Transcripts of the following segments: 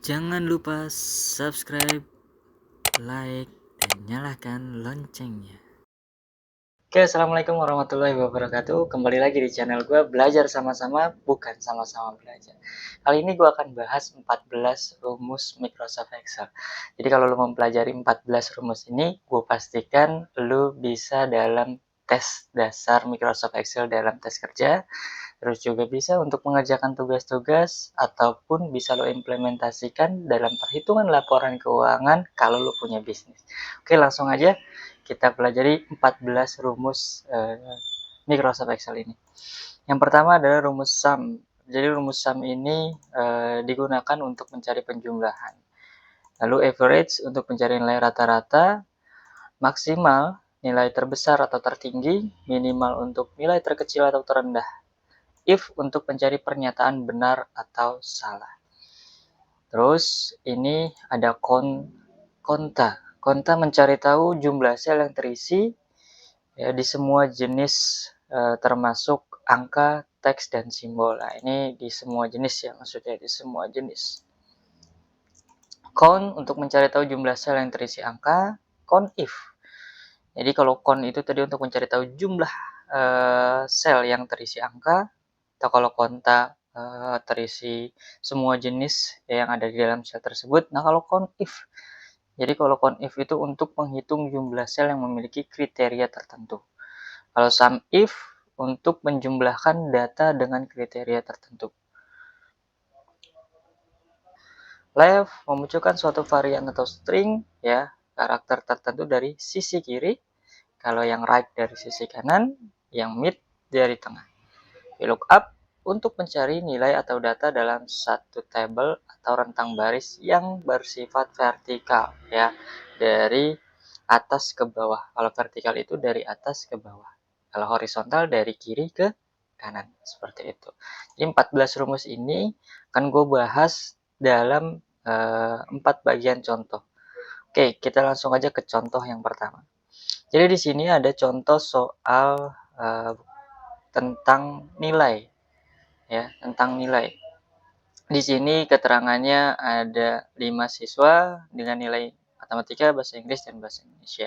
Jangan lupa subscribe, like, dan nyalakan loncengnya. Oke, assalamualaikum warahmatullahi wabarakatuh. Kembali lagi di channel gue, belajar sama-sama, bukan sama-sama belajar. Kali ini gue akan bahas 14 rumus Microsoft Excel. Jadi kalau lo mempelajari 14 rumus ini, gue pastikan lo bisa dalam tes dasar Microsoft Excel dalam tes kerja. Terus juga bisa untuk mengerjakan tugas-tugas ataupun bisa lo implementasikan dalam perhitungan laporan keuangan kalau lo punya bisnis. Oke, langsung aja kita pelajari 14 rumus Microsoft Excel ini. Yang pertama adalah rumus sum. Jadi rumus sum ini digunakan untuk mencari penjumlahan. Lalu average untuk mencari nilai rata-rata, maksimal nilai terbesar atau tertinggi, minimal untuk nilai terkecil atau terendah. If untuk mencari pernyataan benar atau salah. Terus ini ada konta. Konta mencari tahu jumlah sel yang terisi ya, di semua jenis termasuk angka, teks, dan simbol. Nah, ini di semua jenis ya, maksudnya di semua jenis. Count untuk mencari tahu jumlah sel yang terisi angka. Count if. Jadi kalau count itu tadi untuk mencari tahu jumlah sel yang terisi angka, atau kalau konta terisi semua jenis yang ada di dalam sel tersebut. Nah, kalau count if, jadi kalau count if itu untuk menghitung jumlah sel yang memiliki kriteria tertentu. Kalau sum if untuk menjumlahkan data dengan kriteria tertentu. Left memunculkan suatu varian atau string ya, karakter tertentu dari sisi kiri. Kalau yang right dari sisi kanan, yang mid dari tengah. VLOOKUP untuk mencari nilai atau data dalam satu tabel atau rentang baris yang bersifat vertikal ya, dari atas ke bawah. Kalau vertikal itu dari atas ke bawah. Kalau horizontal dari kiri ke kanan, seperti itu. Jadi 14 rumus ini akan gue bahas dalam 4 bagian contoh. Oke, kita langsung aja ke contoh yang pertama. Jadi di sini ada contoh soal tentang nilai ya, tentang nilai. Di sini keterangannya ada 5 siswa dengan nilai matematika, bahasa Inggris, dan bahasa Indonesia.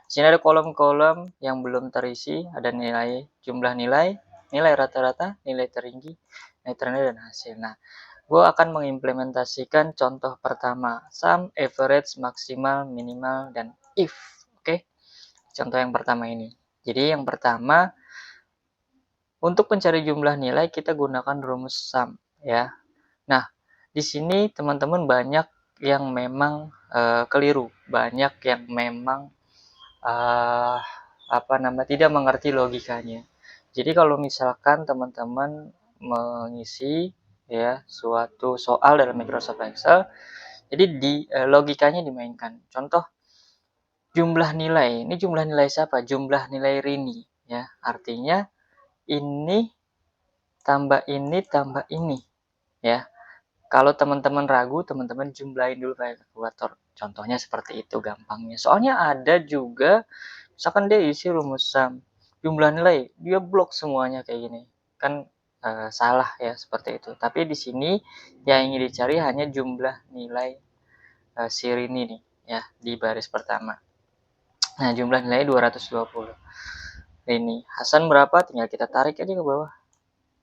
Di sini ada kolom-kolom yang belum terisi, ada nilai, jumlah nilai, nilai rata-rata, nilai tertinggi, nilai terendah, dan hasil. Nah, gue akan mengimplementasikan contoh pertama, sum, average, maksimal, minimal, dan if. Oke, contoh yang pertama ini. Jadi yang pertama, untuk mencari jumlah nilai kita gunakan rumus sum ya. Nah, di sini teman-teman banyak yang memang keliru, banyak yang memang tidak mengerti logikanya. Jadi kalau misalkan teman-teman mengisi ya suatu soal dalam Microsoft Excel, jadi logikanya dimainkan. Contoh jumlah nilai. Ini jumlah nilai siapa? Jumlah nilai Rini ya. Artinya ini tambah ini ya. Kalau teman-teman ragu, teman-teman jumlahin dulu pakai kalkulator. Contohnya seperti itu gampangnya. Soalnya ada juga misalkan dia isi rumus sum, jumlah nilai, dia blok semuanya kayak gini. Kan salah ya seperti itu. Tapi di sini yang ingin dicari hanya jumlah nilai si Rini nih ya di baris pertama. Nah, jumlah nilai 220. Rini, Hasan berapa? Tinggal kita tarik aja ke bawah.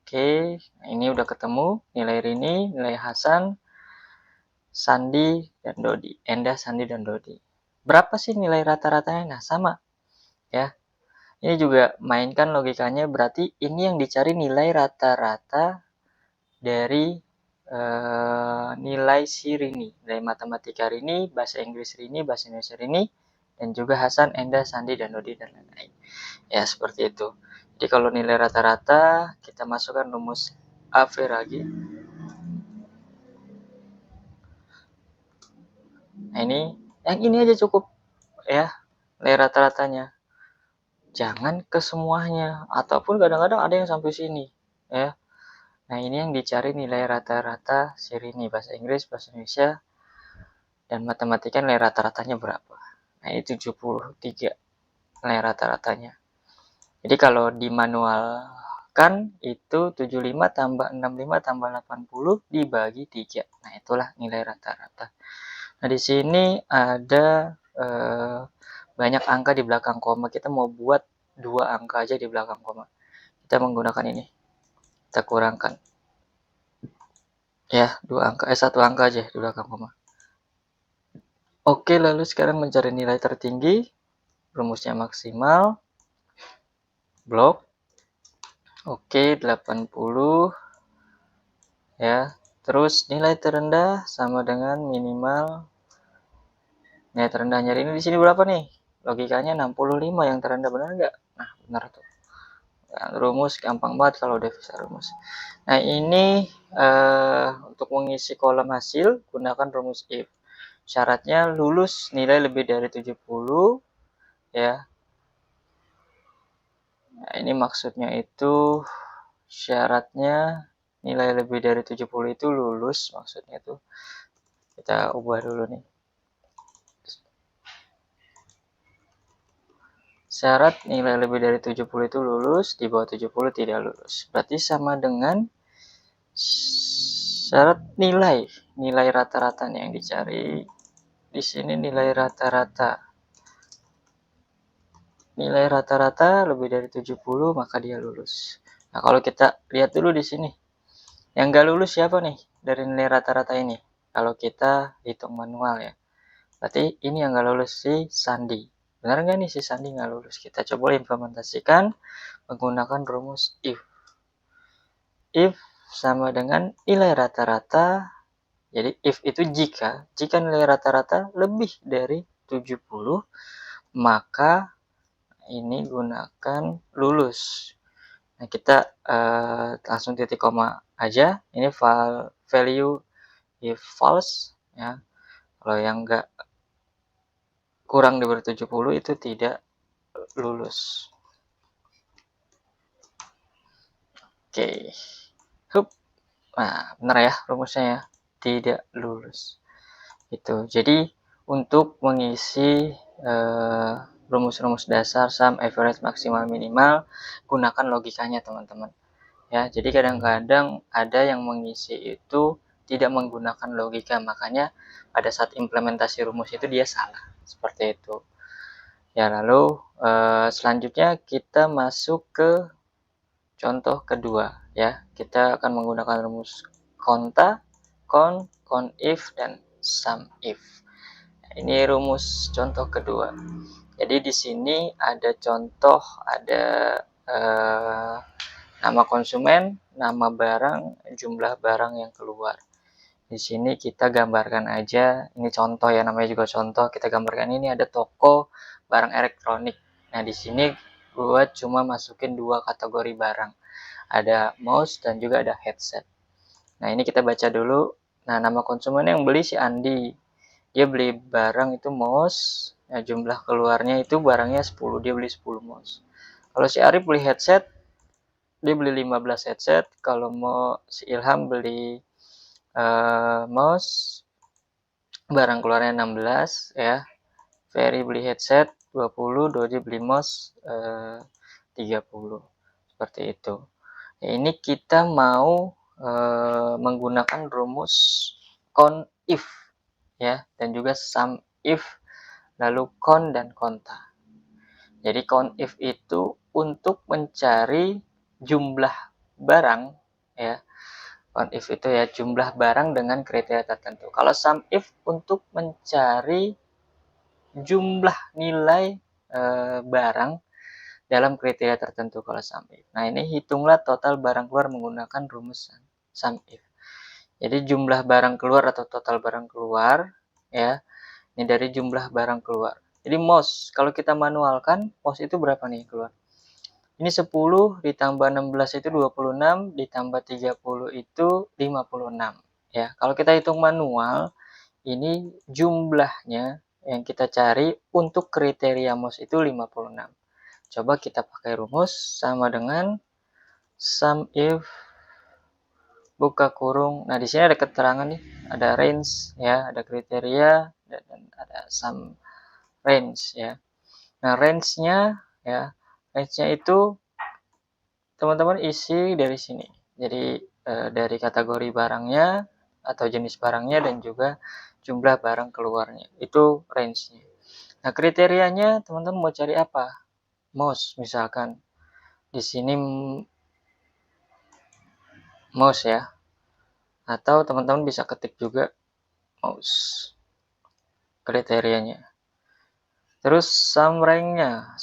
Oke, nah ini udah ketemu nilai Rini, nilai Hasan, Sandi, dan Dodi. Endah, Sandi, dan Dodi. Berapa sih nilai rata-ratanya? Nah, sama ya. Ini juga mainkan logikanya, berarti ini yang dicari nilai rata-rata dari nilai si Rini. Dari matematika Rini, bahasa Inggris Rini, bahasa Indonesia Rini, dan juga Hasan, Endah, Sandi, dan Dodi, dan lain-lain. Ya, seperti itu. Jadi kalau nilai rata-rata, kita masukkan rumus average. Nah, yang ini aja cukup ya, nilai rata-ratanya. Jangan ke semuanya, ataupun kadang-kadang ada yang sampai sini ya. Nah, ini yang dicari nilai rata-rata seri ini, bahasa Inggris, bahasa Indonesia, dan matematika nilai rata-ratanya berapa. Nah, ini 73 nilai rata-ratanya. Jadi kalau di manual kan itu 75 tambah 65 tambah 80 dibagi 3. Nah, itulah nilai rata-rata. Nah, di sini ada banyak angka di belakang koma. Kita mau buat 2 angka aja di belakang koma. Kita menggunakan ini. Kita kurangkan. Ya, 1 angka aja di belakang koma. Oke, lalu sekarang mencari nilai tertinggi. Rumusnya maksimal. Blok. Oke, 80. Ya. Terus nilai terendah sama dengan minimal. Nilai terendah nyari ini di sini berapa nih? Logikanya 65 yang terendah, benar nggak? Nah, benar tuh. Nah, rumus gampang banget kalau udah bisa rumus. Nah, ini untuk mengisi kolom hasil gunakan rumus if. Syaratnya lulus nilai lebih dari 70 ya. Nah, ini maksudnya itu syaratnya nilai lebih dari 70 itu lulus, maksudnya itu. Kita ubah dulu nih. Syarat nilai lebih dari 70 itu lulus, di bawah 70 tidak lulus. Berarti sama dengan syarat nilai rata-rata yang dicari. Di sini nilai rata-rata. Nilai rata-rata lebih dari 70 maka dia lulus. Nah, kalau kita lihat dulu di sini. Yang nggak lulus siapa nih dari nilai rata-rata ini? Kalau kita hitung manual ya. Berarti ini yang nggak lulus si Sandi. Benar nggak nih si Sandi nggak lulus? Kita coba implementasikan menggunakan rumus if. If sama dengan nilai rata-rata. Jadi if itu jika nilai rata-rata lebih dari 70, maka ini gunakan lulus. Nah, kita langsung titik koma aja. Ini value if false ya. Kalau yang enggak kurang dari 70 itu tidak lulus. Oke. Hup. Nah, benar ya rumusnya ya. Tidak lulus. Itu. Jadi untuk mengisi rumus-rumus dasar sum, average, maksimal, minimal, gunakan logikanya teman-teman. Ya, jadi kadang-kadang ada yang mengisi itu tidak menggunakan logika, makanya pada saat implementasi rumus itu dia salah. Seperti itu. Ya, lalu selanjutnya kita masuk ke contoh kedua ya. Kita akan menggunakan rumus konta, if dan sum if. Ini rumus contoh kedua. Jadi di sini ada contoh, ada nama konsumen, nama barang, jumlah barang yang keluar. Di sini kita gambarkan aja, ini contoh ya, namanya juga contoh. Kita gambarkan ini ada toko barang elektronik. Nah, di sini gua cuma masukin 2 kategori barang. Ada mouse dan juga ada headset. Nah, ini kita baca dulu. Nah, nama konsumen yang beli si Andi. Dia beli barang itu mouse. Nah, jumlah keluarnya itu barangnya 10. Dia beli 10 mouse. Kalau si Arif beli headset, dia beli 15 headset. Kalau mau si Ilham beli mouse, barang keluarnya 16 ya. Ferry beli headset 20, Dodi beli mouse 30. Seperti itu. Ya, ini kita mau menggunakan rumus count if ya, dan juga sum if, lalu count dan konta. Jadi count if itu untuk mencari jumlah barang ya. Count if itu ya jumlah barang dengan kriteria tertentu. Kalau sum if untuk mencari jumlah nilai barang dalam kriteria tertentu kalau sum if. Nah, ini hitunglah total barang keluar menggunakan rumus sum if. Jadi jumlah barang keluar atau total barang keluar ya, ini dari jumlah barang keluar. Jadi mouse, kalau kita manualkan, mouse itu berapa nih keluar? Ini 10 ditambah 16 itu 26, ditambah 30 itu 56 ya. Kalau kita hitung manual, ini jumlahnya yang kita cari untuk kriteria mouse itu 56. Coba kita pakai rumus sama dengan sum if buka kurung. Nah, di sini ada keterangan nih, ada range ya, ada kriteria dan ada sum range ya. Nah, range-nya ya, range-nya itu teman-teman isi dari sini. Jadi dari kategori barangnya atau jenis barangnya dan juga jumlah barang keluarnya. Itu range-nya. Nah, kriterianya teman-teman mau cari apa? Mouse misalkan. Di sini mouse ya. Atau teman-teman bisa ketik juga mouse kriterianya. Terus sum rank-nya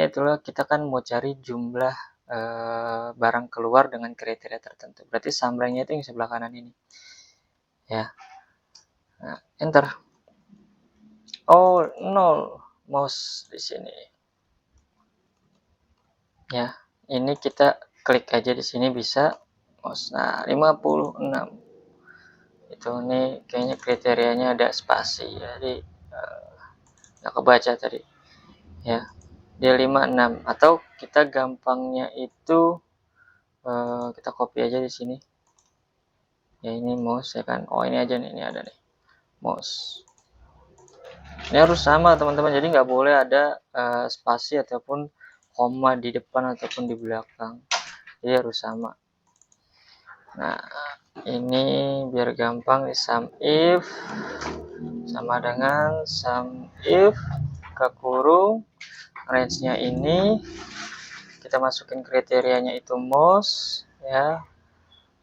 itulah kita kan mau cari jumlah barang keluar dengan kriteria tertentu. Berarti sum rank-nya itu yang sebelah kanan ini. Ya. Nah, enter. Oh, 0 mouse di sini. Ya, ini kita klik aja di sini bisa mouse. Nah, 56. Itu nih kayaknya kriterianya ada spasi. Jadi nggak kebaca tadi. Ya, dia 56 atau kita gampangnya itu kita copy aja di sini. Ya, ini mouse ya kan. Oh, ini aja nih, ini ada nih. Mouse. Ini harus sama teman-teman, jadi nggak boleh ada spasi ataupun koma di depan ataupun di belakang, jadi harus sama. Nah, ini biar gampang nih, sum if sama dengan sum if ke kurung range-nya ini, kita masukin kriterianya itu mouse ya,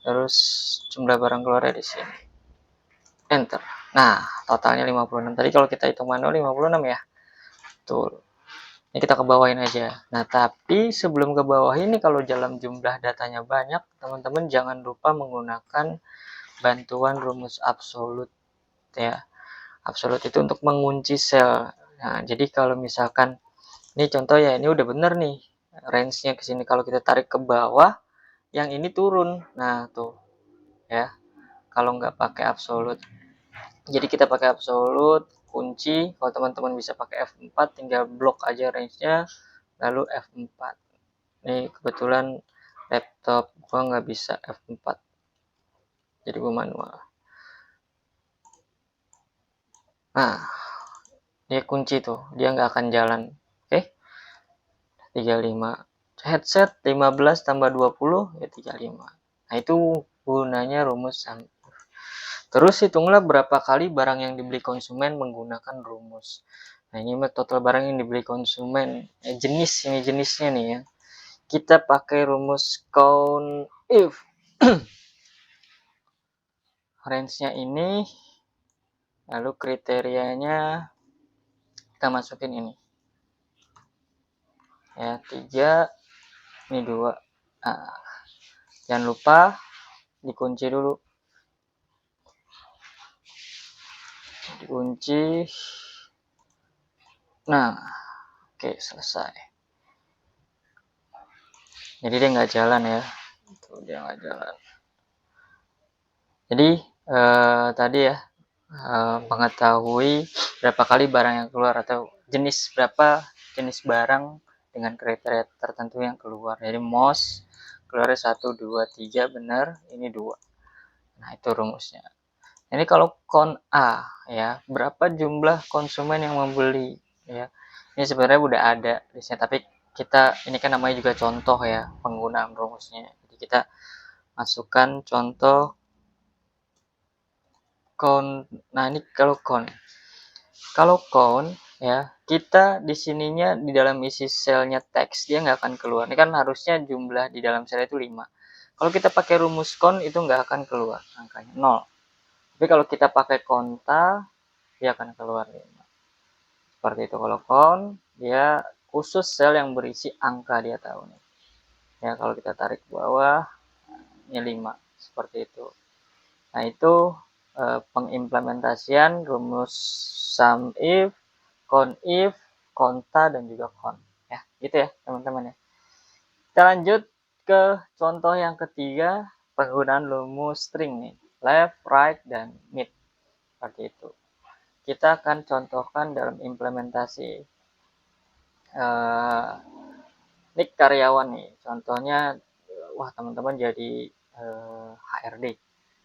terus jumlah barang keluarnya di sini, enter. Nah, totalnya 56. Tadi kalau kita hitung manual 56 ya. Tuh. Ini kita kebawahin aja. Nah, tapi sebelum ke bawah ini kalau dalam jumlah datanya banyak, teman-teman jangan lupa menggunakan bantuan rumus absolut ya. Absolut itu untuk mengunci sel. Nah, jadi kalau misalkan ini contoh ya, ini udah bener nih range-nya ke sini. Kalau kita tarik ke bawah, yang ini turun. Nah, tuh ya. Kalau nggak pakai absolut. Jadi kita pakai absolut, kunci. Kalau teman-teman bisa pakai F4, tinggal blok aja range-nya, lalu F4. Ini kebetulan laptop gua nggak bisa F4, jadi gua manual. Nah, dia kunci tuh, dia nggak akan jalan. Oke, 35. Headset 15 tambah 20 ya 35. Nah, itu gunanya rumus sum. Terus hitunglah berapa kali barang yang dibeli konsumen menggunakan rumus. Nah, ini total barang yang dibeli konsumen. Ini jenisnya nih ya. Kita pakai rumus count if. Range-nya ini, lalu kriterianya kita masukin ini. Ya, 3, ini 2. Nah, jangan lupa dikunci dulu. Dikunci. Nah, oke, selesai. Jadi dia nggak jalan ya. Tuh, dia nggak jalan. Jadi tadi ya, mengetahui berapa kali barang yang keluar atau berapa jenis barang dengan kriteria tertentu yang keluar. Jadi mouse keluarnya 1, 2, 3 benar, ini 2. Nah, itu rumusnya. Ini kalau kon A ya, berapa jumlah konsumen yang membeli ya. Ini sebenarnya udah ada di sini, tapi kita ini kan namanya juga contoh ya penggunaan rumusnya. Jadi kita masukkan contoh count. Nah, ini kalau count ya, kita di sininya di dalam isi selnya teks dia nggak akan keluar. Ini kan harusnya jumlah di dalam sel itu 5. Kalau kita pakai rumus count itu nggak akan keluar angkanya 0. Tapi kalau kita pakai konta dia akan keluar 5. Seperti itu. Kalau count dia khusus sel yang berisi angka, dia tahu nih. Ya, kalau kita tarik ke bawah ini 5 seperti itu. Nah, itu pengimplementasian rumus sum if, count if, konta dan juga count ya. Gitu ya, teman-teman ya. Kita lanjut ke contoh yang ketiga, penggunaan rumus string nih. Left, right, dan mid. Seperti itu. Kita akan contohkan dalam implementasi ini karyawan nih. Contohnya, wah teman-teman jadi HRD.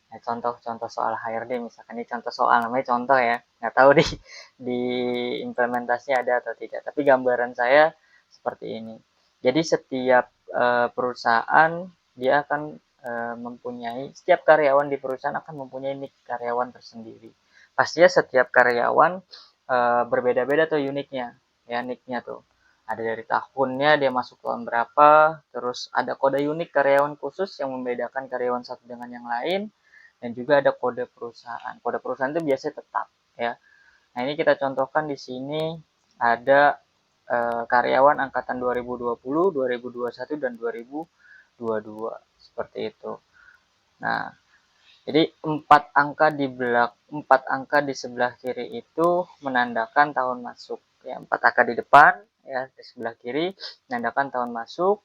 Nah, contoh soal HRD misalkan, ini contoh soal, namanya contoh ya, nggak tahu di implementasinya ada atau tidak, tapi gambaran saya seperti ini. Jadi setiap perusahaan dia akan mempunyai, setiap karyawan di perusahaan akan mempunyai nick karyawan tersendiri. Pastinya setiap karyawan berbeda-beda tuh uniknya, ya nicknya tuh. Ada dari tahunnya, dia masuk tahun berapa, terus ada kode unik karyawan khusus yang membedakan karyawan satu dengan yang lain, dan juga ada kode perusahaan. Kode perusahaan itu biasanya tetap, ya. Nah, ini kita contohkan di sini ada karyawan angkatan 2020, 2021, dan 2022 seperti itu. Nah, jadi empat angka di sebelah kiri itu menandakan tahun masuk. Ya, 4 angka di depan ya di sebelah kiri menandakan tahun masuk,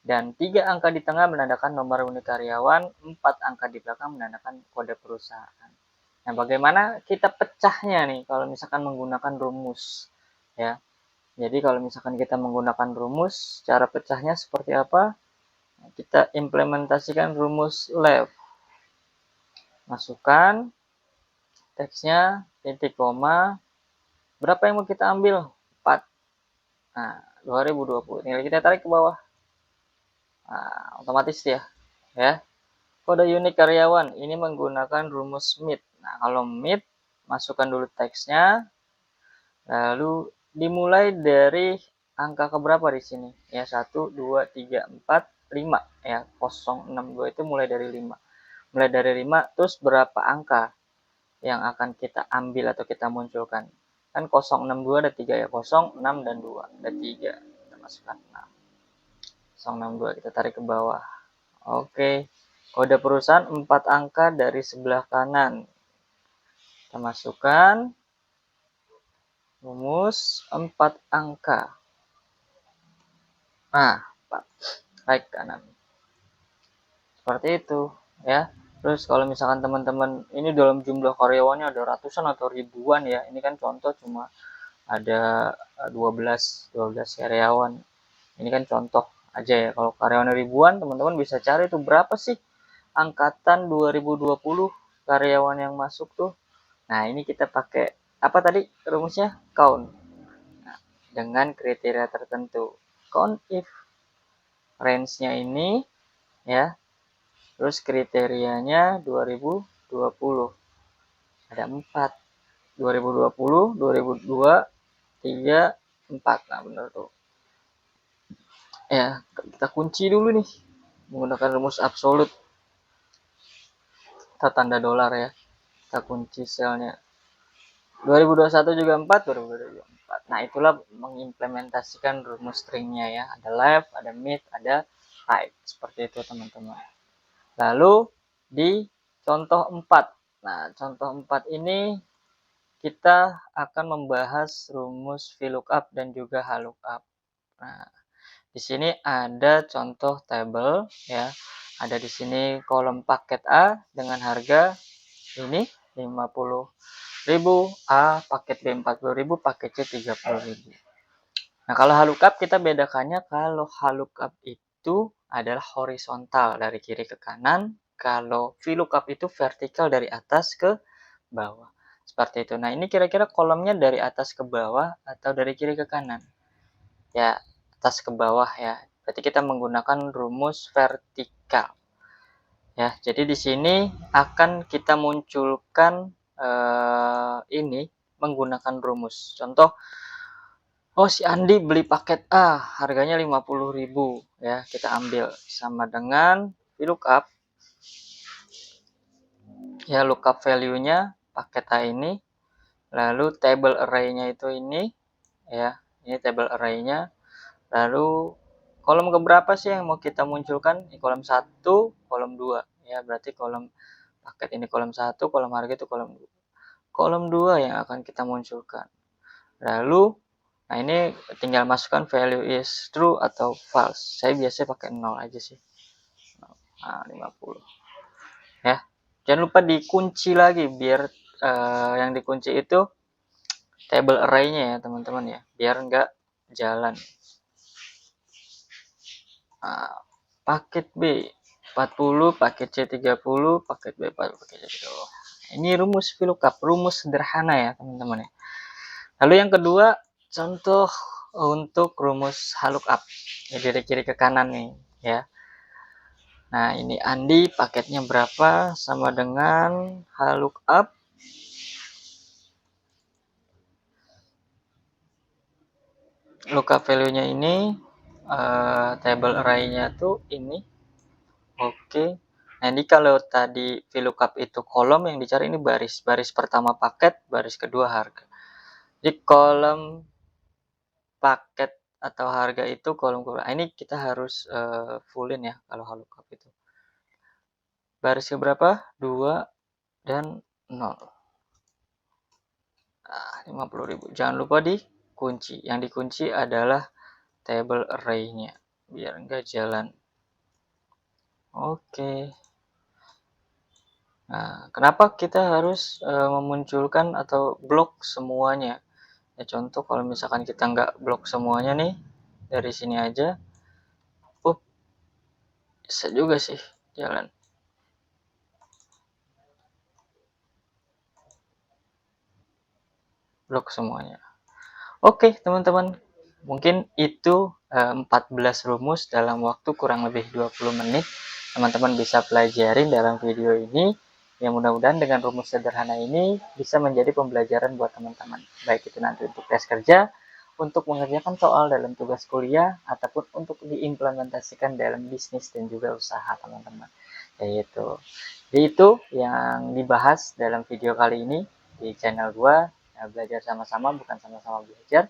dan 3 angka di tengah menandakan nomor unit karyawan, 4 angka di belakang menandakan kode perusahaan. Nah, bagaimana kita pecahnya nih kalau misalkan menggunakan rumus ya. Jadi kalau misalkan kita menggunakan rumus, cara pecahnya seperti apa? Kita implementasikan rumus left. Masukkan teksnya, titik koma, berapa yang mau kita ambil? 4. Nah, 2020. Tinggal kita tarik ke bawah. Nah, otomatis ya. Ya. Kode unik karyawan ini menggunakan rumus meet. Nah, kalau meet, masukkan dulu teksnya, lalu dimulai dari angka keberapa di sini? Ya, 1, 2, 3, 4, 5. Ya, 062 itu mulai dari 5. Mulai dari 5, terus berapa angka yang akan kita ambil atau kita munculkan? Kan 062 ada 3 ya, 0, 6, dan 2. Ada 3. Kita masukkan 6. 062 kita tarik ke bawah. Oke. Kode perusahaan 4 angka dari sebelah kanan. Kita masukkan rumus 4 angka. Nah, 4. Tarik kanan. Seperti itu, ya. Terus kalau misalkan teman-teman ini dalam jumlah karyawannya ada ratusan atau ribuan ya. Ini kan contoh cuma ada 12 karyawan. Ini kan contoh aja ya. Kalau karyawan ribuan, teman-teman bisa cari tuh berapa sih angkatan 2020 karyawan yang masuk tuh. Nah, ini kita pakai apa tadi rumusnya? Count. Nah, dengan kriteria tertentu. Count if range-nya ini ya. Terus kriterianya 2020. Ada 4. 2020, 2002, 3, 4. Nah, benar tuh. Ya, kita kunci dulu nih menggunakan rumus absolut. Kita tanda dolar ya. Kita kunci selnya. 2021 juga 4, 2022 juga 4. Nah, itulah mengimplementasikan rumus stringnya ya. Ada left, ada mid, ada right. Seperti itu teman-teman. Lalu di contoh 4. Nah, contoh 4 ini kita akan membahas rumus VLOOKUP dan juga HLOOKUP. Nah, di sini ada contoh tabel ya. Ada di sini kolom paket A dengan harga ini 50.000, A paket B 40.000, paket C 30.000. Nah, kalau HLOOKUP kita bedakannya, kalau HLOOKUP itu adalah horizontal dari kiri ke kanan, kalau VLOOKUP itu vertikal dari atas ke bawah. Seperti itu. Nah, ini kira-kira kolomnya dari atas ke bawah atau dari kiri ke kanan? Ya, atas ke bawah ya. Berarti kita menggunakan rumus vertikal. Ya, jadi di sini akan kita munculkan ini menggunakan rumus. Contoh, oh si Andi beli paket A, harganya 50.000 ya. Kita ambil sama dengan VLOOKUP. Ya, lookup value-nya paket A ini. Lalu table array-nya itu ini ya. Ini table array-nya. Lalu kolom keberapa sih yang mau kita munculkan? Ini kolom 1, kolom 2 ya. Berarti kolom paket ini kolom 1, kolom harga itu kolom 2. Kolom 2 yang akan kita munculkan. Lalu nah ini tinggal masukkan value is true atau false. Saya biasanya pakai 0 aja sih. Nah, 50. Ya. Jangan lupa dikunci lagi biar yang dikunci itu table array-nya ya, teman-teman ya. Biar enggak jalan. Nah, paket B 40, paket C 30, paket B 40, paket C 30. Ini rumus VLOOKUP, rumus sederhana ya teman-teman ya. Lalu yang kedua, contoh untuk rumus lookup. Ya, dari kiri ke kanan nih ya. Nah, ini Andi paketnya berapa sama dengan lookup. Lookup value-nya ini table array-nya tuh ini. Oke. Nah, ini kalau tadi VLOOKUP itu kolom, yang dicari ini baris. Baris pertama paket, baris kedua harga. Di kolom paket atau harga itu kolom kedua. Ini kita harus fullin ya kalau VLOOKUP itu. Baris berapa? 2 dan 0. Nah, 50.000. Jangan lupa dikunci. Yang dikunci adalah table array-nya biar enggak jalan. Oke. Nah, kenapa kita harus memunculkan atau blok semuanya? Ya, contoh kalau misalkan kita nggak blok semuanya nih, dari sini aja, bisa juga sih jalan. Blok semuanya. Oke, teman-teman. Mungkin itu 14 rumus dalam waktu kurang lebih 20 menit. Teman-teman bisa pelajarin dalam video ini. Yang mudah-mudahan dengan rumus sederhana ini bisa menjadi pembelajaran buat teman-teman. Baik itu nanti untuk tes kerja, untuk mengerjakan soal dalam tugas kuliah, ataupun untuk diimplementasikan dalam bisnis dan juga usaha teman-teman. Yaitu. Jadi itu yang dibahas dalam video kali ini di channel gua. Belajar sama-sama, bukan sama-sama belajar.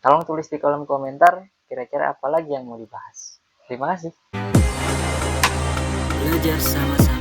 Tolong tulis di kolom komentar kira-kira apa lagi yang mau dibahas. Terima kasih. Belajar sama-sama.